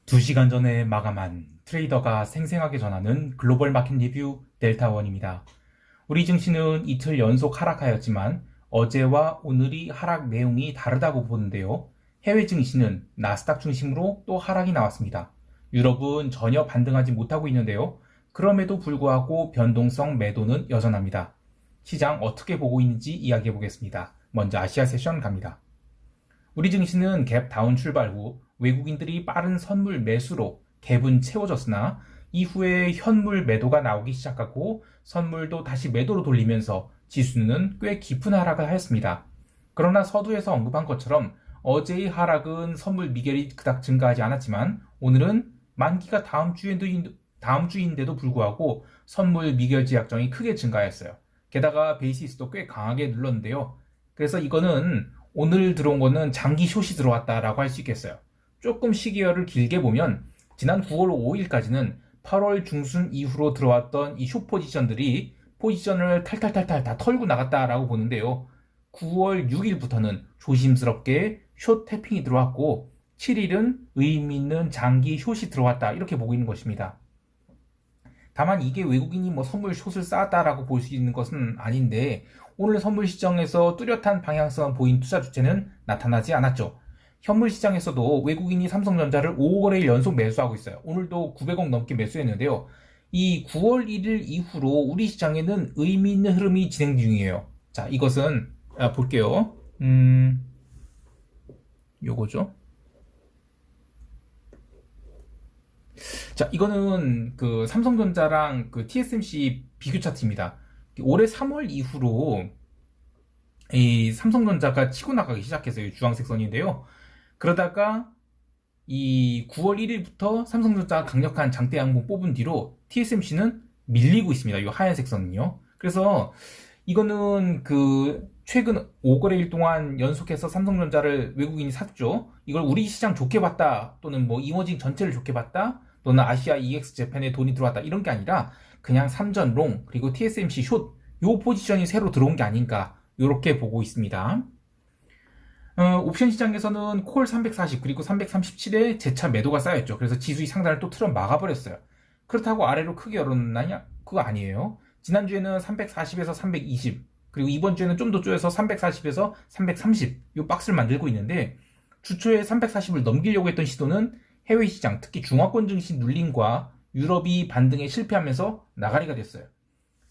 2시간 전에 마감한 트레이더가 생생하게 전하는 글로벌 마켓 리뷰 델타원입니다. 우리 증시는 이틀 연속 하락하였지만 어제와 오늘이 하락 내용이 다르다고 보는데요. 해외 증시는 나스닥 중심으로 또 하락이 나왔습니다. 유럽은 전혀 반등하지 못하고 있는데요. 그럼에도 불구하고 변동성 매도는 여전합니다. 시장 어떻게 보고 있는지 이야기해 보겠습니다. 먼저 아시아 세션 갑니다. 우리 증시는 갭 다운 출발 후 외국인들이 빠른 선물 매수로 갭은 채워졌으나 이후에 현물 매도가 나오기 시작하고 선물도 다시 매도로 돌리면서 지수는 꽤 깊은 하락을 하였습니다. 그러나 서두에서 언급한 것처럼 어제의 하락은 선물 미결이 그닥 증가하지 않았지만 오늘은 만기가 다음 주인데도 불구하고 선물 미결 지약정이 크게 증가했어요. 게다가 베이시스도 꽤 강하게 눌렀는데요. 그래서 이거는 오늘 들어온 거는 장기 숏이 들어왔다라고 할 수 있겠어요. 조금 시기열을 길게 보면 지난 9월 5일까지는 8월 중순 이후로 들어왔던 이 숏 포지션들이 포지션을 탈탈탈탈 다 털고 나갔다라고 보는데요. 9월 6일부터는 조심스럽게 숏 태핑이 들어왔고 7일은 의미 있는 장기 숏이 들어왔다 이렇게 보고 있는 것입니다. 다만 이게 외국인이 뭐 선물 숏을 쌓았다라고 볼 수 있는 것은 아닌데 오늘 선물 시장에서 뚜렷한 방향성을 보인 투자 주체는 나타나지 않았죠. 현물 시장에서도 외국인이 삼성전자를 5거래일 연속 매수하고 있어요. 오늘도 900억 넘게 매수했는데요. 이 9월 1일 이후로 우리 시장에는 의미 있는 흐름이 진행 중이에요. 자, 이것은 볼게요. 요거죠. 자, 이거는 그 삼성전자랑 그 TSMC 비교 차트입니다. 올해 3월 이후로 이 삼성전자가 치고 나가기 시작했어요. 주황색 선인데요. 그러다가 이 9월 1일부터 삼성전자가 강력한 장대 양봉 뽑은 뒤로 TSMC는 밀리고 있습니다. 이 하얀색 선은요. 그래서 이거는 그 최근 5거래일 동안 연속해서 삼성전자를 외국인이 샀죠. 이걸 우리 시장 좋게 봤다 또는 뭐 이머징 전체를 좋게 봤다 또는 아시아 EX 재팬에 돈이 들어왔다 이런 게 아니라 그냥 삼전 롱 그리고 TSMC 숏 요 포지션이 새로 들어온 게 아닌가 이렇게 보고 있습니다. 옵션 시장에서는 콜 340 그리고 337에 재차 매도가 쌓였죠. 그래서 지수의 상단을 또 틀어 막아버렸어요. 그렇다고 아래로 크게 열어놨냐? 그거 아니에요. 지난주에는 340에서 320 그리고 이번 주에는 좀 더 쪼여서 340에서 330 이 박스를 만들고 있는데 주초에 340을 넘기려고 했던 시도는 해외 시장 특히 중화권 증시 눌림과 유럽이 반등에 실패하면서 나가리가 됐어요.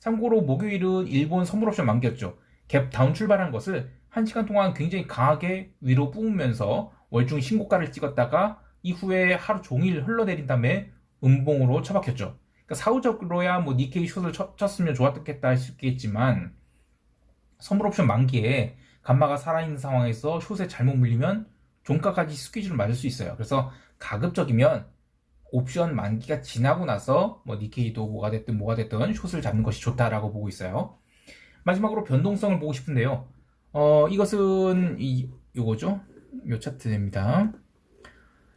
참고로 목요일은 일본 선물옵션 만기였죠. 갭 다운 출발한 것을 1시간 동안 굉장히 강하게 위로 뿜으면서 월중 신고가를 찍었다가 이후에 하루 종일 흘러내린 다음에 음봉으로 처박혔죠. 그러니까 사후적으로야 뭐 니케이 숏을 쳤으면 좋았겠다 싶겠지만 선물옵션 만기에 감마가 살아있는 상황에서 숏에 잘못 물리면 종가까지 스퀴즈를 맞을 수 있어요. 그래서 가급적이면 옵션 만기가 지나고 나서 뭐 니케이도 뭐가 됐든 숏을 잡는 것이 좋다라고 보고 있어요. 마지막으로 변동성을 보고 싶은데요. 이것은 요거죠. 요 차트입니다.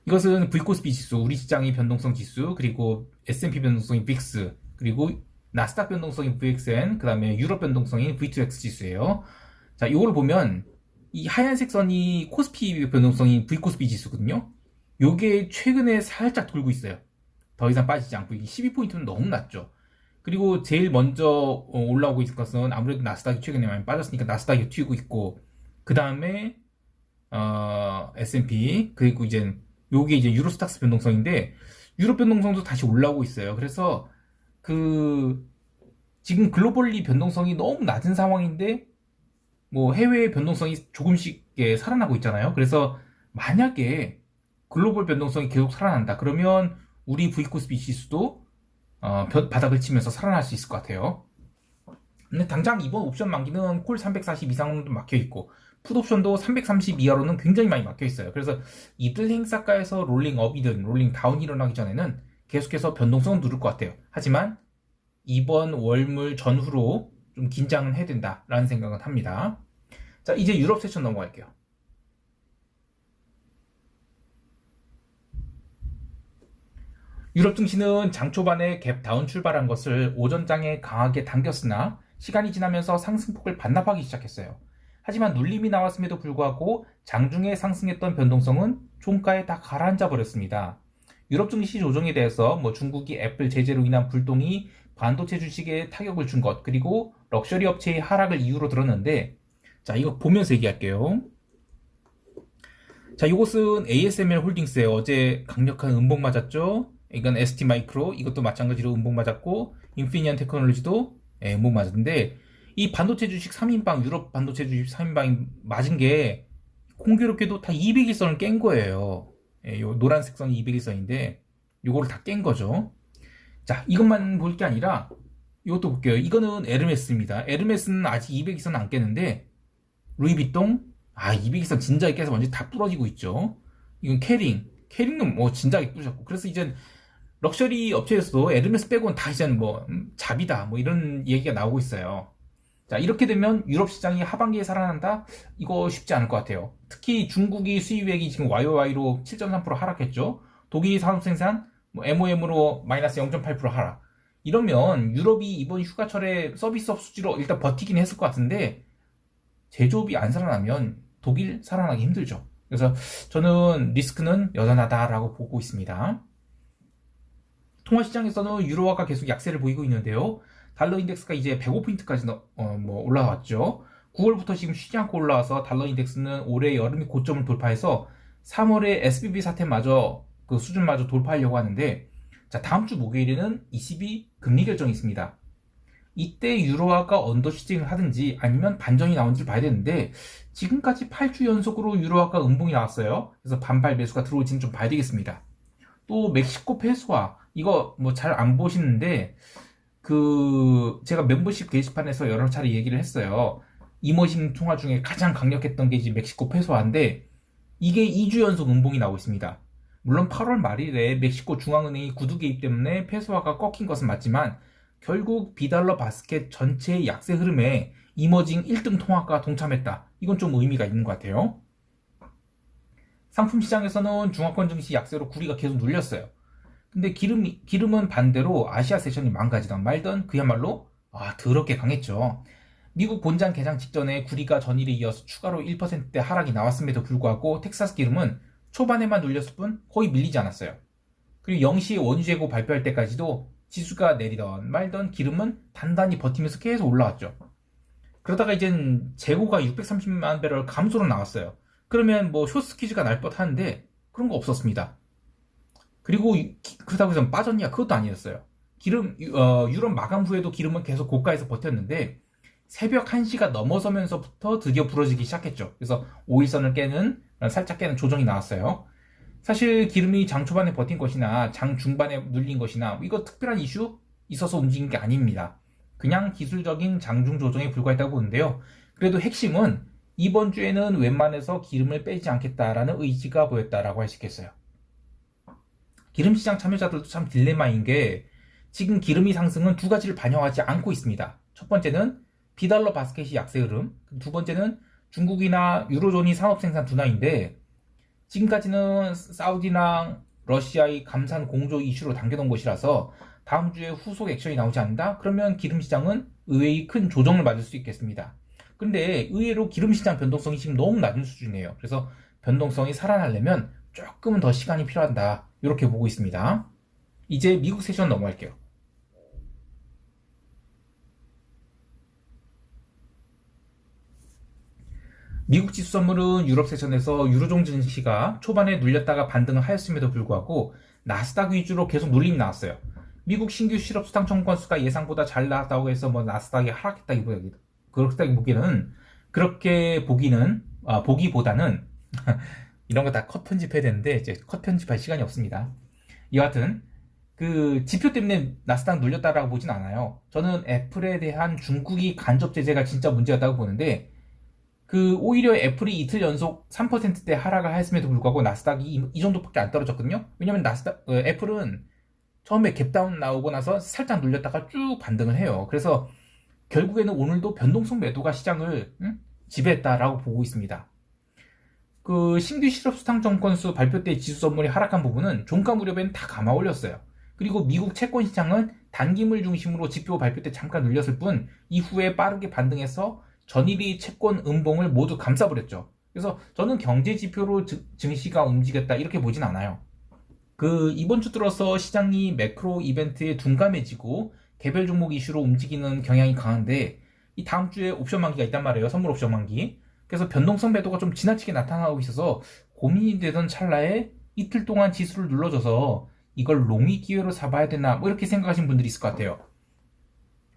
이것은 V코스피 지수, 우리 시장의 변동성 지수, 그리고 S&P 변동성인 빅스, 그리고 나스닥 변동성인 VXN, 그 다음에 유럽 변동성인 V2X 지수예요. 자, 요걸 보면 이 하얀색 선이 코스피 변동성인 V코스피 지수거든요. 요게 최근에 살짝 돌고 있어요. 더 이상 빠지지 않고 이게 12포인트는 너무 낮죠. 그리고 제일 먼저 올라오고 있을 것은 아무래도 나스닥이 최근에 많이 빠졌으니까 나스닥이 튀고 있고 그 다음에 S&P 그리고 이제 요게 이제 유로스탁스 변동성인데 유럽 변동성도 다시 올라오고 있어요. 그래서 그 지금 글로벌리 변동성이 너무 낮은 상황인데 뭐 해외 변동성이 조금씩 살아나고 있잖아요. 그래서 만약에 글로벌 변동성이 계속 살아난다 그러면 우리 V코스피 지수도 바닥을 치면서 살아날 수 있을 것 같아요. 근데 당장 이번 옵션 만기는 콜 340 이상도 막혀있고 풋옵션도 330 이하로는 굉장히 많이 막혀있어요. 그래서 이들 행사가에서 롤링업이든 롤링다운이 일어나기 전에는 계속해서 변동성은 누를 것 같아요. 하지만 이번 월물 전후로 좀 긴장은 해야 된다라는 생각은 합니다. 자, 이제 유럽 세션 넘어갈게요. 유럽 증시는 장 초반에 갭 다운 출발한 것을 오전장에 강하게 당겼으나 시간이 지나면서 상승폭을 반납하기 시작했어요. 하지만 눌림이 나왔음에도 불구하고 장중에 상승했던 변동성은 종가에 다 가라앉아 버렸습니다. 유럽 증시 조정에 대해서 뭐 중국이 애플 제재로 인한 불똥이 반도체 주식에 타격을 준 것, 그리고 럭셔리 업체의 하락을 이유로 들었는데, 자, 이거 보면서 얘기할게요. 자, 이것은 ASML 홀딩스에 어제 강력한 음봉 맞았죠? 이건 ST 마이크로, 이것도 마찬가지로 음봉 맞았고, 인피니언 테크놀로지도 음봉 맞았는데, 이 반도체 주식 3인방, 유럽 반도체 주식 3인방이 맞은 게 공교롭게도 다 200일선을 깬 거예요. 요 노란색 선이 200일선인데, 요거를 다 깬 거죠. 자, 이것만 볼 게 아니라, 이것도 볼게요. 이거는 에르메스입니다. 에르메스는 아직 200일선 안 깼는데, 루이비통, 200일선 진작에 깨서 완전히 다 부러지고 있죠. 이건 캐링은 뭐 진작에 부셨고. 그래서 이제 럭셔리 업체에서도 에르메스 빼고는 다 이제는 뭐, 잡이다. 뭐 이런 얘기가 나오고 있어요. 자, 이렇게 되면 유럽 시장이 하반기에 살아난다? 이거 쉽지 않을 것 같아요. 특히 중국이 수입액이 지금 YOY로 7.3% 하락했죠. 독일이 산업생산, 뭐 MOM으로 마이너스 0.8% 하락. 이러면 유럽이 이번 휴가철에 서비스업 수지로 일단 버티긴 했을 것 같은데, 제조업이 안 살아나면 독일 살아나기 힘들죠. 그래서 저는 리스크는 여전하다라고 보고 있습니다. 통화시장에서는 유로화가 계속 약세를 보이고 있는데요. 달러 인덱스가 이제 105포인트까지 올라왔죠. 9월부터 지금 쉬지 않고 올라와서 달러 인덱스는 올해 여름이 고점을 돌파해서 3월에 SBB 사태마저 그 수준마저 돌파하려고 하는데, 자, 다음 주 목요일에는 ECB 금리 결정이 있습니다. 이때 유로화가 언더 슈팅을 하든지 아니면 반전이 나온지를 봐야 되는데, 지금까지 8주 연속으로 유로화가 음봉이 나왔어요. 그래서 반발 매수가 들어올지는 좀 봐야 되겠습니다. 또 멕시코 페소화, 이거 뭐 잘 안 보시는데, 제가 멤버십 게시판에서 여러 차례 얘기를 했어요. 이머징 통화 중에 가장 강력했던 게 이제 멕시코 페소화인데, 이게 2주 연속 음봉이 나오고 있습니다. 물론 8월 말일에 멕시코 중앙은행이 구두 개입 때문에 페소화가 꺾인 것은 맞지만, 결국 비달러 바스켓 전체의 약세 흐름에 이머징 1등 통화가 동참했다. 이건 좀 의미가 있는 것 같아요. 상품 시장에서는 중화권 증시 약세로 구리가 계속 눌렸어요. 근데 기름은 반대로 아시아 세션이 망가지던 말던 그야말로 더럽게 강했죠. 미국 본장 개장 직전에 구리가 전일에 이어서 추가로 1%대 하락이 나왔음에도 불구하고 텍사스 기름은 초반에만 눌렸을 뿐 거의 밀리지 않았어요. 그리고 0시에 원유 재고 발표할 때까지도 지수가 내리던 말던 기름은 단단히 버티면서 계속 올라왔죠. 그러다가 이젠 재고가 630만 배럴 감소로 나왔어요. 그러면 뭐 쇼스퀴즈가 날 뻔하는데 그런 거 없었습니다. 그리고 그렇다고 해서 빠졌냐? 그것도 아니었어요. 유럽 마감 후에도 기름은 계속 고가에서 버텼는데 새벽 1시가 넘어서면서부터 드디어 부러지기 시작했죠. 그래서 5일선을 살짝 깨는 조정이 나왔어요. 사실 기름이 장 초반에 버틴 것이나 장 중반에 눌린 것이나 이거 특별한 이슈 있어서 움직인 게 아닙니다. 그냥 기술적인 장중 조정에 불과했다고 보는데요. 그래도 핵심은 이번 주에는 웬만해서 기름을 빼지 않겠다라는 의지가 보였다라고 할 수 있겠어요. 기름시장 참여자들도 참 딜레마인 게 지금 기름이 상승은 두 가지를 반영하지 않고 있습니다. 첫 번째는 비달러 바스켓이 약세 흐름, 두 번째는 중국이나 유로존이 산업 생산 둔화인데 지금까지는 사우디랑 러시아의 감산 공조 이슈로 당겨놓은 것이라서 다음 주에 후속 액션이 나오지 않는다? 그러면 기름시장은 의외의 큰 조정을 맞을 수 있겠습니다. 근데 의외로 기름시장 변동성이 지금 너무 낮은 수준이에요. 그래서 변동성이 살아나려면 조금은 더 시간이 필요하다. 이렇게 보고 있습니다. 이제 미국 세션 넘어갈게요. 미국 지수 선물은 유럽 세션에서 유로존 증시가 초반에 눌렸다가 반등을 하였음에도 불구하고 나스닥 위주로 계속 눌림이 나왔어요. 미국 신규 실업 수당 청구 건수가 예상보다 잘 나왔다고 해서 뭐 나스닥이 그렇게 보기보다는 이런 거 다 컷 편집해야 되는데 이제 컷 편집할 시간이 없습니다. 여하튼 그 지표 때문에 나스닥 눌렸다라고 보진 않아요. 저는 애플에 대한 중국이 간접 제재가 진짜 문제였다고 보는데 오히려 애플이 이틀 연속 3%대 하락을 했음에도 불구하고 나스닥이 이 정도밖에 안 떨어졌거든요. 왜냐면 애플은 처음에 갭다운 나오고 나서 살짝 눌렸다가 쭉 반등을 해요. 그래서 결국에는 오늘도 변동성 매도가 시장을 지배했다라고 보고 있습니다. 신규 실업 수당 정권수 발표 때 지수 선물이 하락한 부분은 종가 무렵엔 다 감아 올렸어요. 그리고 미국 채권 시장은 단기물 중심으로 지표 발표 때 잠깐 눌렸을 뿐 이후에 빠르게 반등해서 전일의 채권 음봉을 모두 감싸버렸죠. 그래서 저는 경제 지표로 증시가 움직였다 이렇게 보진 않아요. 이번 주 들어서 시장이 매크로 이벤트에 둔감해지고 개별 종목 이슈로 움직이는 경향이 강한데 이 다음 주에 옵션 만기가 있단 말이에요. 선물 옵션 만기. 그래서 변동성 매도가 좀 지나치게 나타나고 있어서 고민이 되던 찰나에 이틀 동안 지수를 눌러줘서 이걸 롱이 기회로 잡아야 되나 뭐 이렇게 생각하시는 분들이 있을 것 같아요.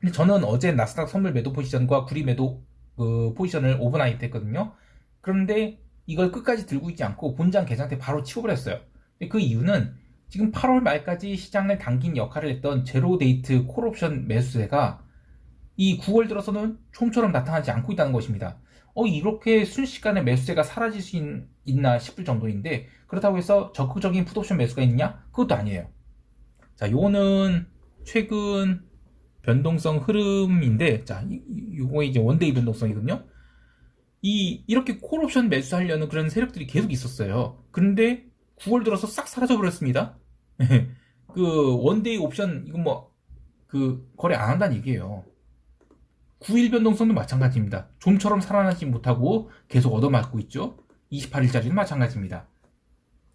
근데 저는 어제 나스닥 선물 매도 포지션과 구리 매도 포지션을 오버나이트 했거든요. 그런데 이걸 끝까지 들고 있지 않고 본장 계산대 바로 치워버렸어요. 그 이유는 지금 8월 말까지 시장을 당긴 역할을 했던 제로 데이트 콜옵션 매수세가 이 9월 들어서는 좀처럼 나타나지 않고 있다는 것입니다. 이렇게 순식간에 매수세가 사라질 수 있나 싶을 정도인데 그렇다고 해서 적극적인 풋옵션 매수가 있냐? 그것도 아니에요. 자, 요거는 최근 변동성 흐름인데 자, 요거 이제 원데이 변동성이거든요. 이렇게 콜옵션 매수하려는 그런 세력들이 계속 있었어요. 그런데 9월 들어서 싹 사라져 버렸습니다. 원데이 옵션 이거 거래 안 한다는 얘기예요. 9일 변동성도 마찬가지입니다. 좀처럼 살아나지 못하고 계속 얻어맞고 있죠. 28일짜리는 마찬가지입니다.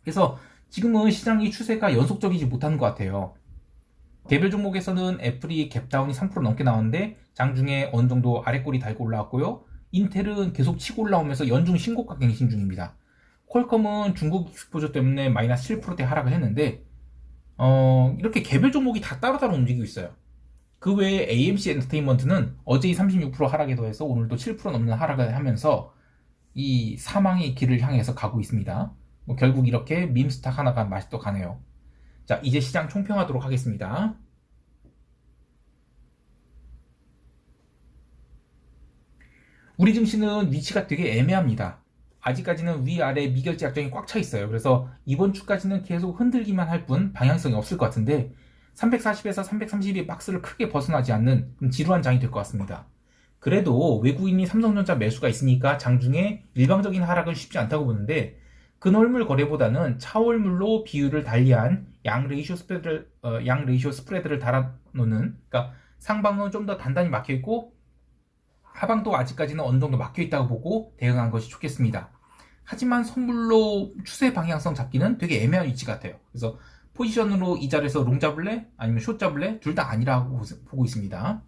그래서 지금은 시장의 추세가 연속적이지 못하는 것 같아요. 개별 종목에서는 애플이 갭다운이 3% 넘게 나왔는데 장중에 어느 정도 아래꼬리 달고 올라왔고요. 인텔은 계속 치고 올라오면서 연중 신고가 갱신 중입니다. 퀄컴은 중국 익스포저 때문에 마이너스 7%대 하락을 했는데 이렇게 개별 종목이 다 따로따로 움직이고 있어요. 그 외에 AMC 엔터테인먼트는 어제의 36% 하락에 더해서 오늘도 7% 넘는 하락을 하면서 이 사망의 길을 향해서 가고 있습니다. 결국 이렇게 밈스탁 하나가 맛이 또 가네요. 자, 이제 시장 총평하도록 하겠습니다. 우리 증시는 위치가 되게 애매합니다. 아직까지는 위아래 미결제 약정이 꽉 차 있어요. 그래서 이번 주까지는 계속 흔들기만 할 뿐 방향성이 없을 것 같은데 340에서 330이 박스를 크게 벗어나지 않는 지루한 장이 될 것 같습니다. 그래도 외국인이 삼성전자 매수가 있으니까 장중에 일방적인 하락은 쉽지 않다고 보는데 근월물 거래보다는 차월물로 비율을 달리한 양 레이쇼 스프레드를 달아놓는, 그러니까 상방은 좀 더 단단히 막혀있고 하방도 아직까지는 어느 정도 막혀있다고 보고 대응한 것이 좋겠습니다. 하지만 선물로 추세 방향성 잡기는 되게 애매한 위치 같아요. 그래서 포지션으로 이 자리에서 롱 잡을래? 아니면 숏 잡을래? 둘 다 아니라고 보고 있습니다.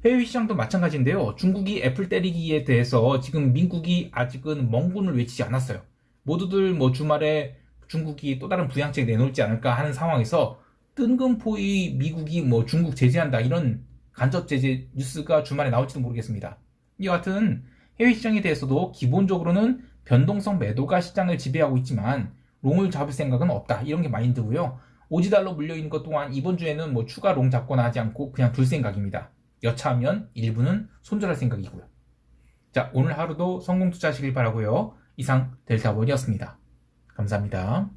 해외 시장도 마찬가지인데요. 중국이 애플 때리기에 대해서 지금 민국이 아직은 멍군을 외치지 않았어요. 모두들 주말에 중국이 또 다른 부양책 내놓을지 않을까 하는 상황에서 뜬금포의 미국이 중국 제재한다 이런 간접 제재 뉴스가 주말에 나올지도 모르겠습니다. 이 같은 해외 시장에 대해서도 기본적으로는 변동성 매도가 시장을 지배하고 있지만 롱을 잡을 생각은 없다. 이런 게 마인드고요. 오지달러 물려있는 것 또한 이번 주에는 추가 롱 잡거나 하지 않고 그냥 둘 생각입니다. 여차하면 일부는 손절할 생각이고요. 자, 오늘 하루도 성공 투자하시길 바라고요. 이상 델타원이었습니다. 감사합니다.